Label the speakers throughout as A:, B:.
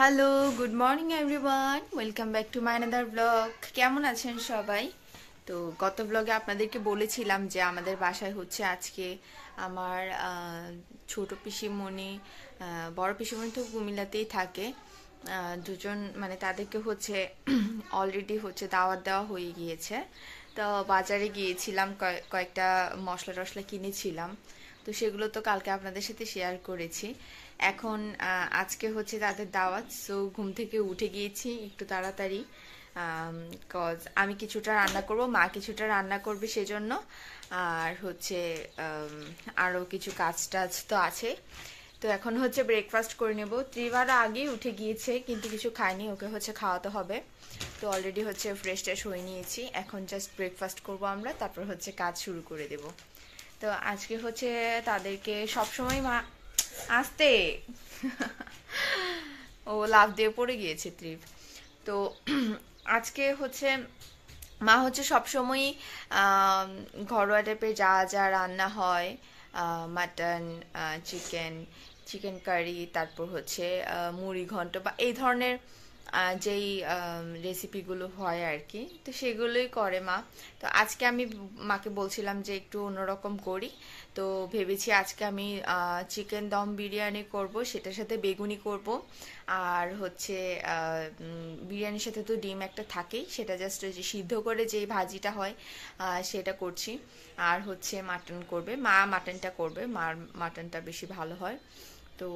A: Hello, good morning everyone, welcome back to my another blog. কেমন আছেন সবাই? তো গত ব্লগে আপনাদেরকে বলেছিলাম যে আমাদের বাসায় হচ্ছে আজকে আমার ছোট পিসিমণি, বড় পিসিমণি তো কুমিল্লাতেই থাকে। দুজন মানে তাদেরকে হচ্ছে অলরেডি হচ্ছে দাওয়াত দেওয়া হয়ে গিয়েছে। তো বাজারে গিয়েছিলাম, কয়েকটা মশলা টশলা কিনেছিলাম। তো সেগুলো তো কালকে আপনাদের সাথে শেয়ার করেছি। এখন আজকে হচ্ছে তাদের দাওয়াত, সো ঘুম থেকে উঠে গিয়েছি একটু তাড়াতাড়ি। কজ আমি কিছুটা রান্না করব, মা কিছুটা রান্না করবে সেজন্য। আর হচ্ছে আরও কিছু কাজ টাজ তো আছে। তো এখন হচ্ছে ব্রেকফাস্ট করে নেব। ত্রিবার আগেই উঠে গিয়েছে কিন্তু কিছু খায়নি, ওকে হচ্ছে খাওয়াতে হবে। তো অলরেডি হচ্ছে ফ্রেশ ট্রেশ হয়ে নিয়েছি, এখন জাস্ট ব্রেকফাস্ট করব আমরা, তারপর হচ্ছে কাজ শুরু করে দেব। তো আজকে হচ্ছে তাদেরকে সবসময় মা আসতে ও লাফ দিয়ে পড়ে গিয়েছে ত্রিপ। তো আজকে হচ্ছে মা হচ্ছে সবসময়ই ঘরোয়া টাইপের যা যা রান্না হয়, মাটন, চিকেন, চিকেন কারি, তারপর হচ্ছে মুড়ি ঘন্ট বা এই ধরনের যেই রেসিপিগুলো হয় আর কি, তো সেগুলোই করে মা। তো আজকে আমি মাকে বলছিলাম যে একটু অন্যরকম করি। তো ভেবেছি আজকে আমি চিকেন দম বিরিয়ানি করব, সেটার সাথে বেগুনি করব। আর হচ্ছে বিরিয়ানির সাথে তো ডিম একটা থাকেই, সেটা জাস্ট ওই যে সিদ্ধ করে যেই ভাজিটা হয় সেটা করছি। আর হচ্ছে মাটন করবে মা, মাটনটা করবে, মার মাটনটা বেশি ভালো হয়। তো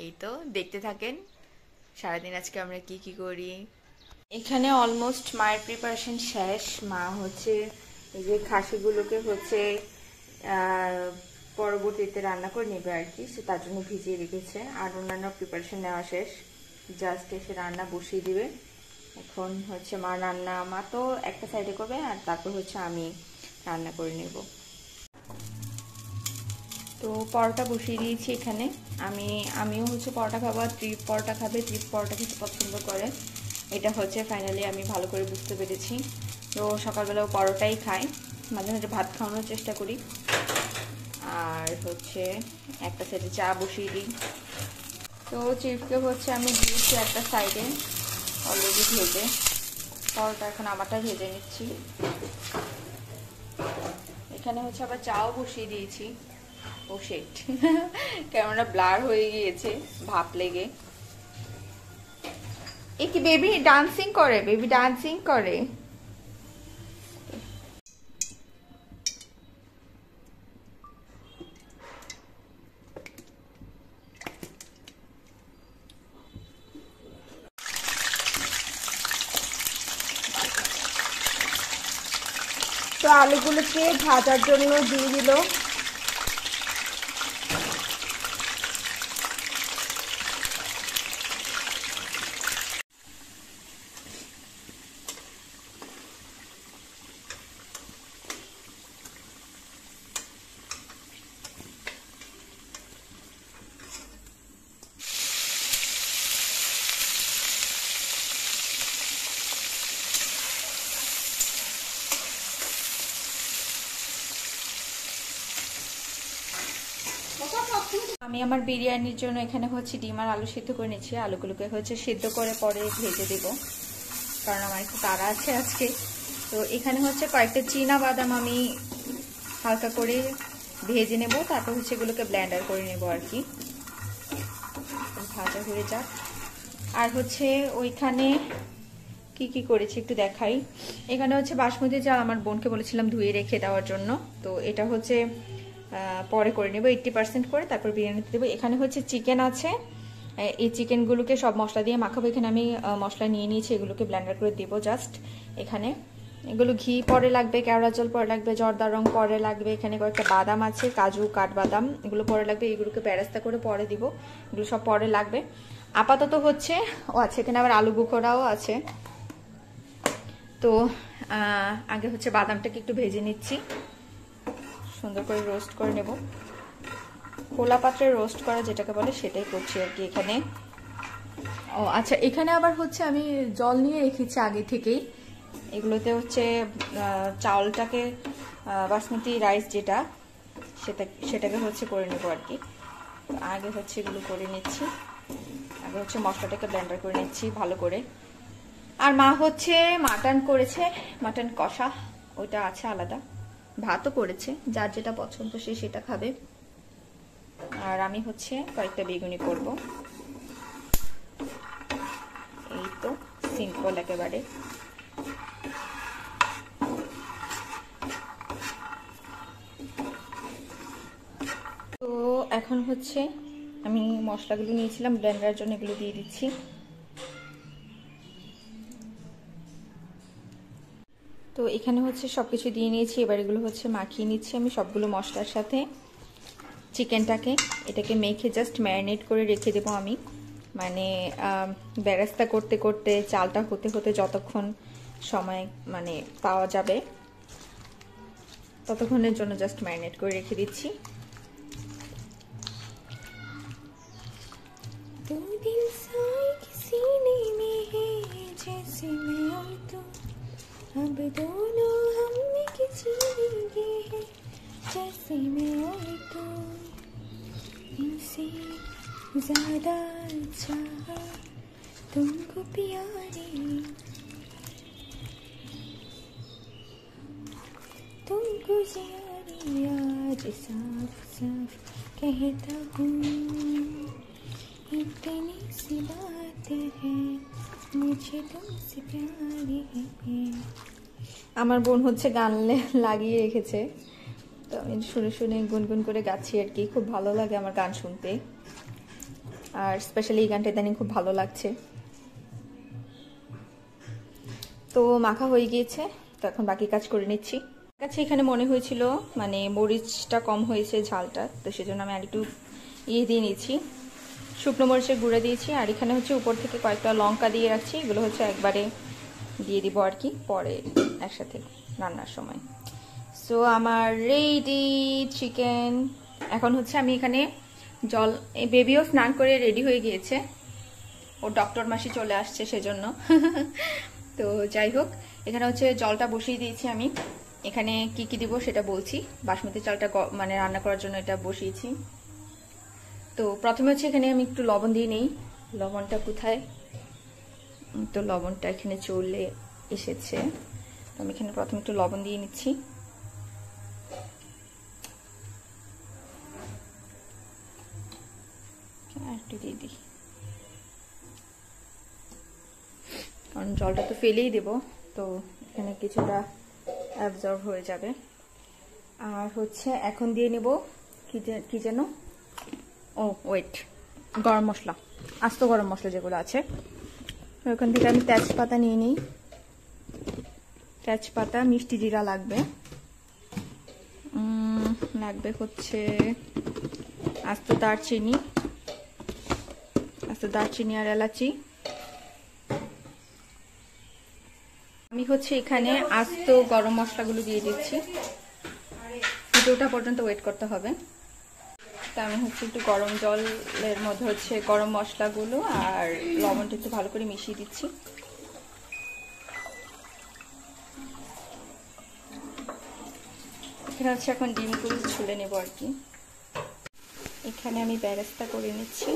A: এই তো দেখতে থাকেন সারাদিন আজকে আমরা কি কি করি। এখানে অলমোস্ট মায়ের প্রিপারেশন শেষ। মা হচ্ছে এই যে খাসিগুলোকে হচ্ছে পরবর্তীতে রান্না করে নেবে আর কি, সে তার জন্য ভিজিয়ে রেখেছে। আর অন্যান্য প্রিপারেশন নেওয়া শেষ, জাস্ট এসে রান্না বসিয়ে দিবে। এখন হচ্ছে মা রান্না, মা তো একটা সাইডে করবে আর তারপর হচ্ছে আমি রান্না করে নেব। তো পরোটা বসিয়ে দিয়েছি এখানে। আমিও হচ্ছে পরোটা খাবো, আর ট্রিপ পরোটা খাবে। ট্রিপ পরোটা খেতে পছন্দ করে, এটা হচ্ছে ফাইনালি আমি ভালো করে বুঝতে পেরেছি। তো সকালবেলাও পরোটাই খাই, মাঝে মাঝে ভাত খাওয়ানোর চেষ্টা করি। আর হচ্ছে একটা সাইডে চা বসিয়ে দিই। তো চিপকে হচ্ছে আমি দিয়েছি একটা সাইডে অলরেডি ভেজে, পরোটা এখন আমারটা ভেজে নিচ্ছি। এখানে হচ্ছে আবার চাও বসিয়ে দিয়েছি। ও শিট, ক্যামেরা ব্লার হয়ে গিয়েছে ভাপ লেগে। এ কি বেবি ডান্সিং করে? বেবি ডান্সিং করে। তো আলুগুলোকে ভাজার জন্য দিয়ে দিল। আমি আমার বিরিয়ানির জন্য এখানে হচ্ছে ডিম আর আলু সিদ্ধ করে নিচ্ছি। আলুগুলোকে হচ্ছে সিদ্ধ করে পরে ভেজে দেব, কারণ আমার একটু তাড়া আছে আজকে। তো এখানে হচ্ছে কয়েকটা চীনা বাদাম আমি হালকা করে ভেজে নেব, তারপর হচ্ছে এগুলোকে ব্লেন্ডার করে নেব আর কি, ভাজা হয়ে যাক। আর হচ্ছে ওইখানে কি কি করেছি একটু দেখাই। এখানে হচ্ছে বাসমতি চাল আমার বোনকে বলেছিলাম ধুয়ে রেখে দেওয়ার জন্য, তো এটা হচ্ছে পরে করে নেব 80% করে, তারপর বিরিয়ানিতে দেবো। এখানে হচ্ছে চিকেন আছে, এই চিকেনগুলোকে সব মশলা দিয়ে মাখাবো। এখানে আমি মশলা নিয়ে নিয়েছি, এগুলোকে ব্লেন্ডার করে দেবো জাস্ট। এখানে এগুলো ঘি পরে লাগবে, কেওড়া জল পরে লাগবে, জর্দা রং পরে লাগবে। এখানে কয়েকটা বাদাম আছে, কাজু কাঠবাদাম, এগুলো পরে লাগবে। এগুলোকে বেরেস্তা করে পরে দিব, এগুলো সব পরে লাগবে। আপাতত হচ্ছে ও আছে এখানে আবার আলু বুখোরাও আছে। তো আগে হচ্ছে বাদামটাকে একটু ভেজে নিচ্ছি, সুন্দর করে রোস্ট করে নেব। খোলা পাত্রে রোস্ট করা যেটাকে বলে সেটাই করছি আর কি এখানে। ও আচ্ছা, এখানে আবার হচ্ছে আমি জল নিয়ে রেখেছি আগে থেকেই। এগুলোতে হচ্ছে চাউলটাকে বাসমতি রাইস যেটা সেটাকে হচ্ছে করে নেবো আর কি। আগে হচ্ছে এগুলো করে নিচ্ছি। আগে হচ্ছে মশলাটাকে ব্লেন্ডার করে নিচ্ছি ভালো করে। আর মা হচ্ছে মাটন করেছে, মাটন কষা, ওটা আছে আলাদা। ভাতও করেছে, যার যেটা পছন্দ সে সেটা খাবে। আর আমি হচ্ছে কয়েকটা বেগুনি করব। এই তো সিম্পল একেবারে। তো এখন হচ্ছে আমি মশলাগুলো নিয়েছিলাম ব্লেন্ডারের জন্য, এগুলো দিয়ে দিচ্ছি। তো এখানে হচ্ছে সবকিছু দিয়ে নিয়েছি, এবার এগুলো হচ্ছে মাখিয়ে নিচ্ছি আমি সবগুলো মশলার সাথে চিকেনটাকে। এটাকে মেখে জাস্ট ম্যারিনেট করে রেখে দেবো আমি, মানে বেরেস্তা করতে করতে চালটা হতে হতে যতক্ষণ সময় মানে পাওয়া যাবে ততক্ষণের জন্য জাস্ট ম্যারিনেট করে রেখে দিচ্ছি। अब दोनों हमने किसी लिए हैं जैसे मैं और तू, इनसे ज़्यादा चाहा तुमको प्यारी, तुमको यारी आज साफ साफ कहता हूँ, इतनी सी बातें हैं मुझे तुमसे प्यारी है। আমার বোন হচ্ছে গান লাগিয়ে রেখেছে, তো আমি শুনে শুনে গুনগুন করে গাচ্ছি আর কি। খুব ভালো লাগে আমার গান শুনতে, আর স্পেশালি এই গানটা ইদানিং খুব ভালো লাগছে। তো মাখা হয়ে গিয়েছে, তো এখন বাকি কাজ করে নিচ্ছি। কাছে এখানে মনে হয়েছিল মানে মরিচটা কম হয়েছে ঝালটা, তো সেজন্য আমি আরেকটু দিয়ে নিচ্ছি, শুকনো মরিচের গুঁড়া দিয়েছি। আর এখানে হচ্ছে উপর থেকে কয়েকটা লঙ্কা দিয়ে রাখছি, এগুলো হচ্ছে একবারে দিয়ে দিব আর কি পরে একসাথে রান্নার সময়। সো আমার রেডি চিকেন। এখন হচ্ছে আমি এখানে জল, এই বেবিও স্নান করে রেডি হয়ে গিয়েছে, ও ডক্টর মাসি চলে আসছে সেজন্য। তো যাই হোক, এখানে হচ্ছে জলটা বসিয়ে দিয়েছি আমি। এখানে কি কি দিব সেটা বলছি। বাসমতি চালটা মানে রান্না করার জন্য এটা বসিয়েছি। তো প্রথমে হচ্ছে এখানে আমি একটু লবণ দিয়ে নিই। লবণটা কোথায়, তো লবণটা এখানে চলে এসেছে। তো আমি এখানে প্রথমে একটু লবণ দিয়ে নিচ্ছি। একটু দিয়ে দিই, কারণ জলটা তো ফেলেই দেব, তো এখানে কিছুটা অ্যাবজর্ব হয়ে যাবে। আর হচ্ছে এখন দিয়ে নেব কি যেন, ও ওয়েট, গরম মশলা, আস্ত গরম মশলা যেগুলো আছে। ওখান থেকে আমি তেজপাতা নিয়ে নিই। তেজপাতা, মিষ্টি জিরা লাগবে, লাগবে হচ্ছে আস্ত দারচিনি আর এলাচি। আমি হচ্ছে এখানে আস্ত গরম মশলাগুলো দিয়ে দিচ্ছি। ভিডিওটা পর্যন্ত ওয়েট করতে হবে। তো আমি হচ্ছে একটু গরম জলের মধ্যে হচ্ছে গরম মশলাগুলো আর লবণটা একটু ভালো করে মিশিয়ে দিচ্ছি। এখানে হচ্ছে এখন ডিমগুলো ছুলে নেব আর কি। এখানে আমি বেরেস্তা করে নিচ্ছি।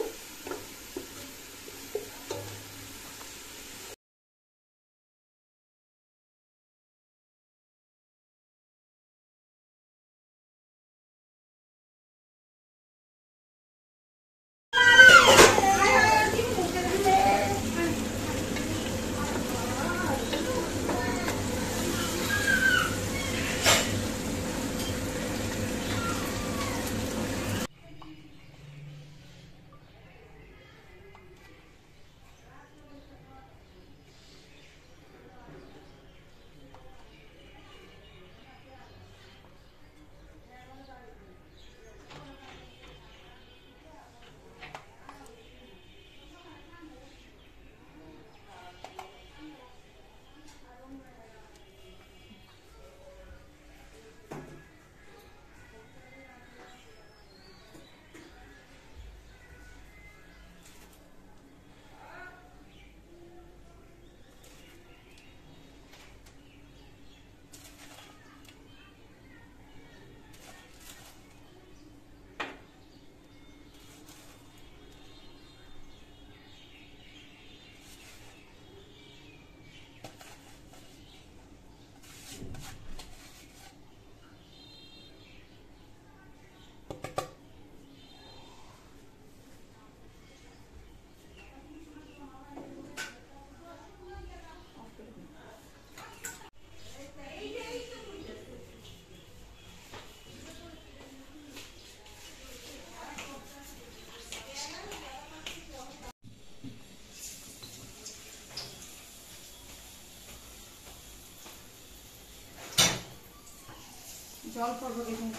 B: জল পড়বো দেখুন।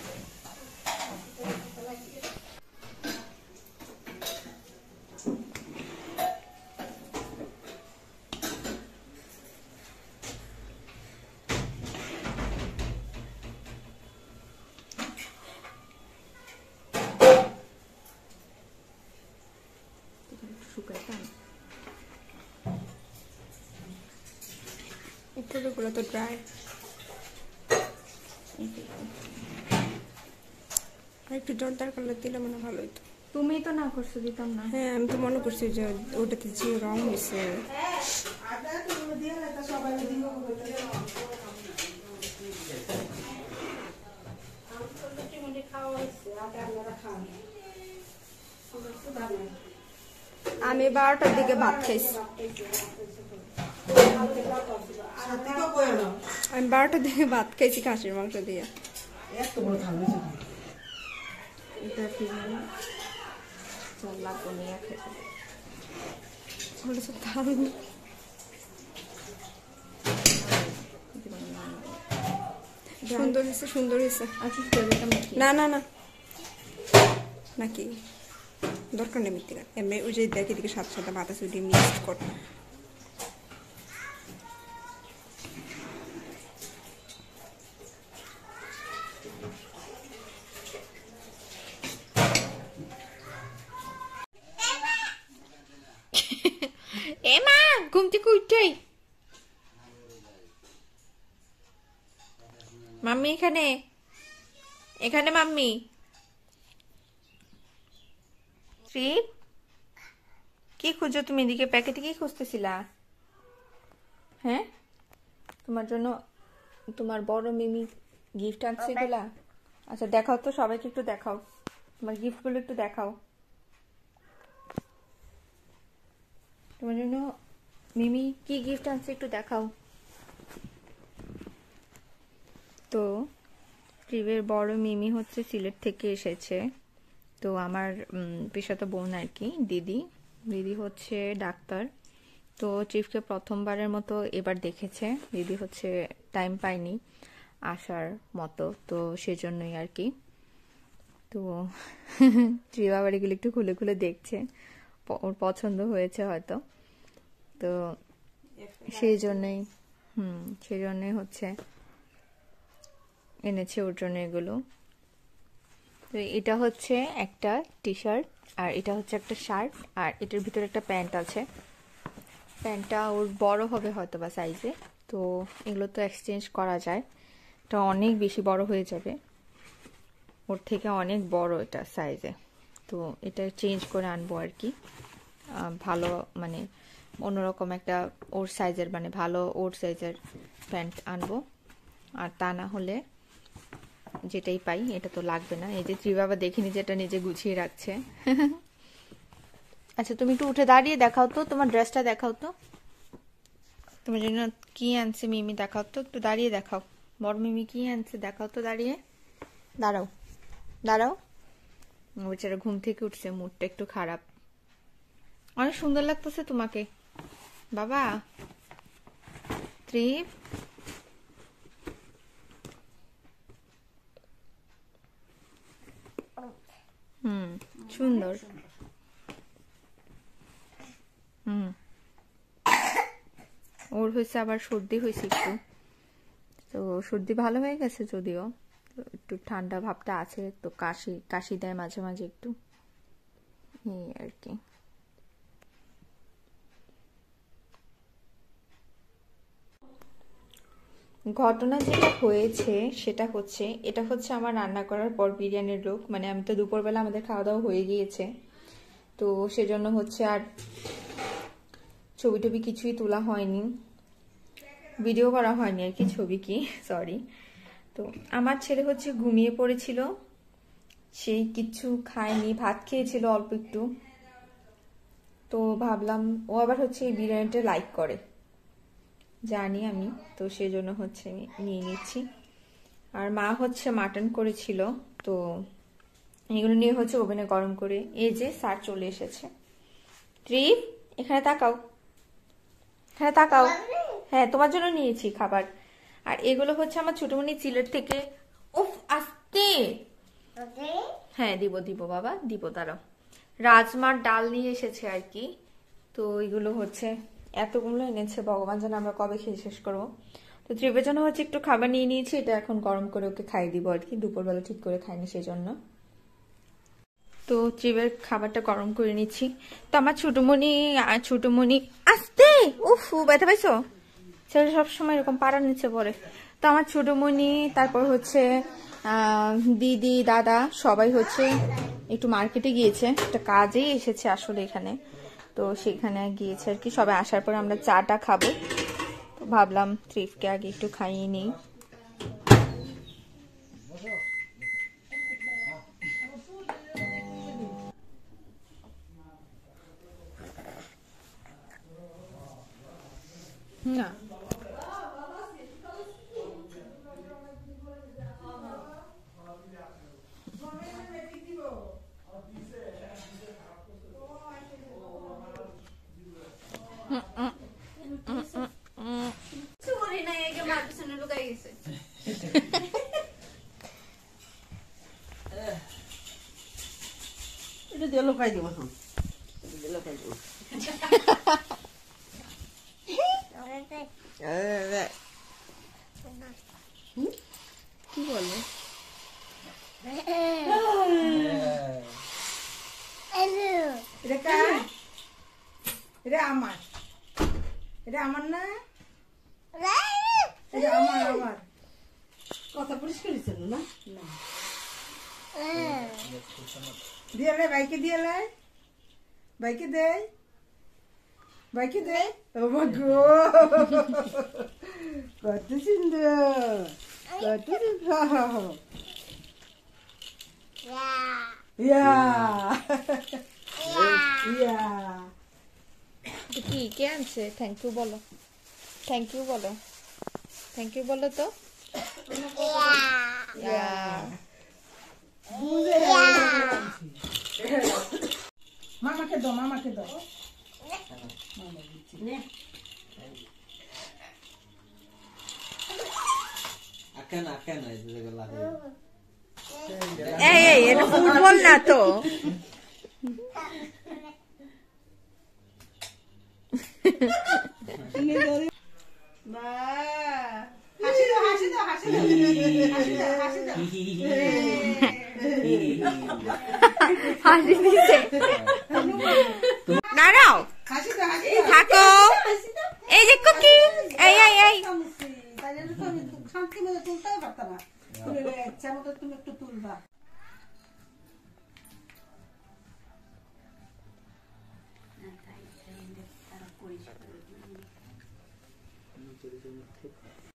A: এগুলো তো ড্রাই।
B: একটু জর্দার কালার দিলে মনে ভালো হতো।
A: তুমি তো না করছো, দিতাম না।
B: হ্যাঁ আমি তো মনে করছি যে ওটাতে যে রং হয়েছে। আমি 12টার দিকে ভাত খাইছি। আমি 12টার দিকে ভাত খাইছি খাসির মাংস দিয়ে।
A: এটা ঠিক না, চল্লা কমিয়া খেতে
B: সুন্দর হয়েছে, সুন্দর হয়েছে।
A: আচ্ছা
B: না না না নাকি দরকার নেই মিত্তিকা, এমনি ওই যে দেখি দিকে সাথে সাথে মাথা চুটি মিক্সড কর।
A: এ মা ঘুম থেকে উঠেই মাম্মি এখানে, এখানে মাম্মি। ট্রিপ কি খুঁজো তুমি এদিকে? প্যাকেটে কি খুঁজতেছিলা? হ্যাঁ তোমার জন্য তোমার বড় মিমি গিফট আনছে এগুলা। আচ্ছা দেখাও তো, সবাইকে একটু দেখাও তোমার গিফট গুলো, একটু দেখাও। তোমার জন্য মিমি কি গিফট আনছে একটু দেখাও তো। ট্রিপের বড় মিমি হচ্ছে সিলেট থেকে এসেছে। তো আমার পিসাতো বোন আর কি, দিদি। দিদি হচ্ছে ডাক্তার। তো চিফকে প্রথমবারের মতো এবার দেখেছে। দিদি হচ্ছে টাইম পায়নি আসার মতো, তো সেজন্যই আর কি। তো ট্রিপ আবার এগুলো একটু খুলে খুলে দেখছে, ওর পছন্দ হয়েছে হয়তো, তো সেই জন্যই সেই জন্যই হচ্ছে এনেছে ওর জন্য এগুলো। তো এটা হচ্ছে একটা টি শার্ট, আর এটা হচ্ছে একটা শার্ট, আর এটার ভিতরে একটা প্যান্ট আছে। প্যান্টটা ওর বড় হবে হয়তো বা সাইজে, তো এগুলো তো এক্সচেঞ্জ করা যায়। এটা অনেক বেশি বড় হয়ে যাবে, ওর থেকে অনেক বড় এটা সাইজে। তো এটা চেঞ্জ করে আনবো আর কি, ভালো মানে অন্যরকম একটা ওর সাইজের, মানে ভালো ওর সাইজের প্যান্ট আনবো। আর তা না হলে যেটাই পাই এটা তো লাগবে না। এই যে ত্রিবাবা দেখিনি যেটা নিজে গুছিয়ে রাখছে। আচ্ছা তুমি একটু উঠে দাঁড়িয়ে দেখাও তো, তোমার ড্রেসটা দেখাও তো, তোমার জন্য কি আনছে মিমি দেখাও তো, একটু দাঁড়িয়ে দেখাও। বড় মিমি কি আনছে দেখাও তো, দাঁড়িয়ে দাঁড়াও দাঁড়াও। বেচারা ঘুম থেকে উঠছে, মুডটা একটু খারাপ। অনেক সুন্দর লাগতেছে তোমাকে বাবা। ত্রিপ সুন্দর। ওর হয়েছে আবার সর্দি হয়েছে একটু, তো সর্দি ভালো হয়ে গেছে যদিও, একটু ঠান্ডা ভাবটা আছে, তো কাশি কাশি দেয় মাঝে মাঝে একটু, এই আর কি। ঘটনা যেটা হয়েছে সেটা হচ্ছে, এটা হচ্ছে আমার রান্না করার পর বিরিয়ানির লোক, মানে আমি তো দুপুরবেলা আমাদের খাওয়া দাওয়া হয়ে গিয়েছে, তো সেজন্য হচ্ছে আর ছবি টবি কিছুই তোলা হয়নি, ভিডিও করা হয়নি আর কি, ছবি কি সরি। তো আমার ছেলে হচ্ছে ঘুমিয়ে পড়েছিল, সেই কিছু খায়নি, ভাত খেয়েছিল অল্প একটু। তো ভাবলাম ও আবার হচ্ছে এই বিরিয়ানিটা লাইক করে জানি আমি, তো সেই জন্য হচ্ছে আমি নিয়ে নিচ্ছি। আর মা হচ্ছে মাটন করেছিল, তো এগুলো নিয়ে হচ্ছে ওভেনে গরম করে। এই যে স্যার চলে এসেছে। ট্রিপ এখানে তাকাও, হ্যাঁ তাকাও, হ্যাঁ তোমার জন্য নিয়েছি খাবার। আর এগুলো হচ্ছে আমার ছোটমণি সিলেট থেকে, উফ আস্তে। হ্যাঁ দিব দিব বাবা দিব, দাঁড়াও। রাজমার ডাল নিয়ে এসেছে আর কি, তো এগুলো হচ্ছে এতগুলো এনেছে, ভগবান জানে আমরা কবে খেয়ে শেষ করবো। তো ত্রিবের জন্য হচ্ছে একটু খাবার নিয়ে নিয়েছি, এটা এখন গরম করে ওকে খাইয়ে দিব আর কি, দুপুরবেলা ঠিক করে খাইনি সেই জন্য। তো ত্রিবের খাবারটা গরম করে নিচ্ছি। তো আমার ছোটমণি আস্তে, উফ ব্যথা পাইছো, ছেলে সবসময় এরকম পাড়ার নিচে পড়ে। তো আমার ছোটমণি, তারপর হচ্ছে দিদি দাদা সবাই হচ্ছে একটু মার্কেটে গিয়েছে, একটা কাজেই এসেছে আসলে এখানে, তো সেখানে গিয়েছে আর কি। সবাই আসার পর আমরা চাটা খাবো, তো ভাবলাম ত্রিফকে আগে একটু খাইয়ে নিই। না
C: এটা দিয়ে লোকাই দিব এখন, এটা দিয়ে লোকাই দিব।
A: কি বলে
C: এটা কার? এটা আমার, এটা আমার না, এটা আমার আমার কথা পরিষ্কার হয়েছে না? দিয়ে লাই বাইকে, দিয়ে লাই বাইকে, দেয় বাইকে, দেয়। ও মা গো, কত সুন্দর, কত সুন্দর। ইয়া ইয়া
A: কি কে আনছে? থ্যাংক ইউ বলো, থ্যাংক ইউ বলো, থ্যাংক ইউ বলো তো।
C: মামাকে দাও, মামাকে দাও।
A: এই এই এটা ফুটবল না তো।
C: হাসি দাও, হাসি দাও, হাসি দাও, হাসি দাও, হাসি দাও।
A: হাসি দিছে, দাঁড়াও
C: হাসি দাও, হাসি দাও।
A: থাকো। এই যে কুকি, এই এই এই
C: তাহলে তো আমি শান্তি মতো তুলতেই পারতাম না। তুলে ইচ্ছা মতো তুমি একটু তুলবা।